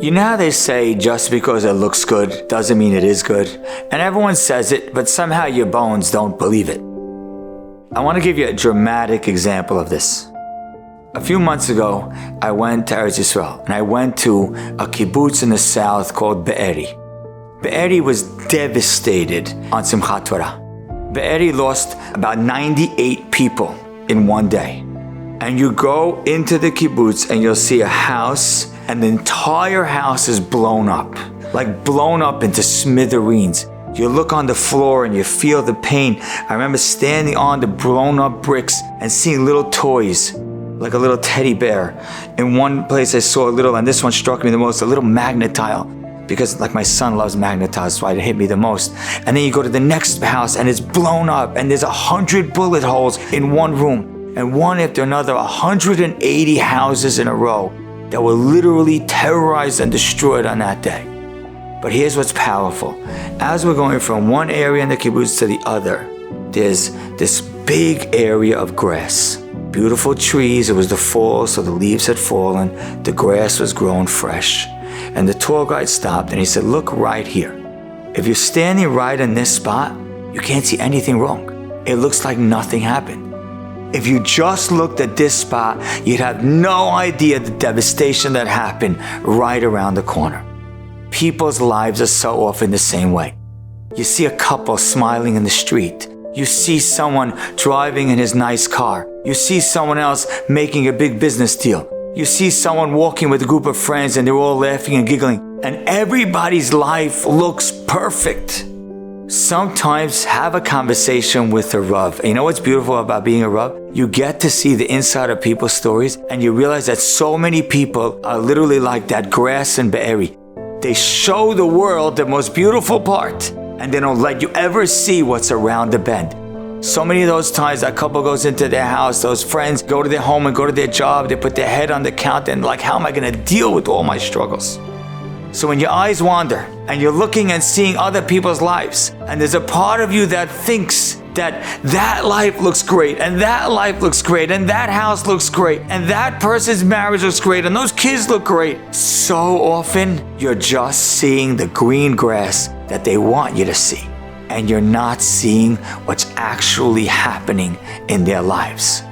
You know how they say just because it looks good doesn't mean it is good? And everyone says it, but somehow your bones don't believe it. I want to give you a dramatic example of this. A few months ago, I went to Eretz Yisrael, and I went to a kibbutz in the south called Be'eri. Be'eri was devastated on Simchat Torah. Be'eri lost about 98 people in one day. And you go into the kibbutz and you'll see a house, and the entire house is blown up, like blown up into smithereens. You look on the floor and you feel the pain. I remember standing on the blown up bricks and seeing little toys, like a little teddy bear. In one place I saw a little, and this one struck me the most, a little magnet tile, because like my son loves magnet tiles, so it hit me the most. And then you go to the next house and it's blown up, and there's 100 bullet holes in one room, and one after another, 180 houses in a row that were literally terrorized and destroyed on that day. But here's what's powerful. As we're going from one area in the kibbutz to the other, there's this big area of grass. Beautiful trees. It was the fall, so the leaves had fallen. The grass was growing fresh. And the tour guide stopped and he said, look right here. If you're standing right in this spot, you can't see anything wrong. It looks like nothing happened. If you just looked at this spot, you'd have no idea the devastation that happened right around the corner. People's lives are so often the same way. You see a couple smiling in the street. You see someone driving in his nice car. You see someone else making a big business deal. You see someone walking with a group of friends and they're all laughing and giggling. And everybody's life looks perfect. Sometimes have a conversation with a Rav. And you know what's beautiful about being a Rav? You get to see the inside of people's stories, and you realize that so many people are literally like that grass in Be'eri. They show the world the most beautiful part, and they don't let you ever see what's around the bend. So many of those times that couple goes into their house, those friends go to their home and go to their job, they put their head on the counter and like, how am I going to deal with all my struggles? So when your eyes wander and you're looking and seeing other people's lives, and there's a part of you that thinks that life looks great, and that life looks great, and that house looks great, and that person's marriage looks great, and those kids look great. So often you're just seeing the green grass that they want you to see, and you're not seeing what's actually happening in their lives.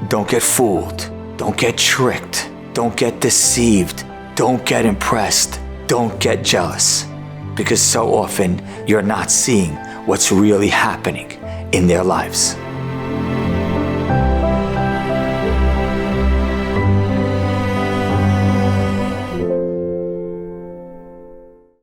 Don't get fooled. Don't get tricked. Don't get deceived. Don't get impressed. Don't get jealous, because so often you're not seeing what's really happening in their lives.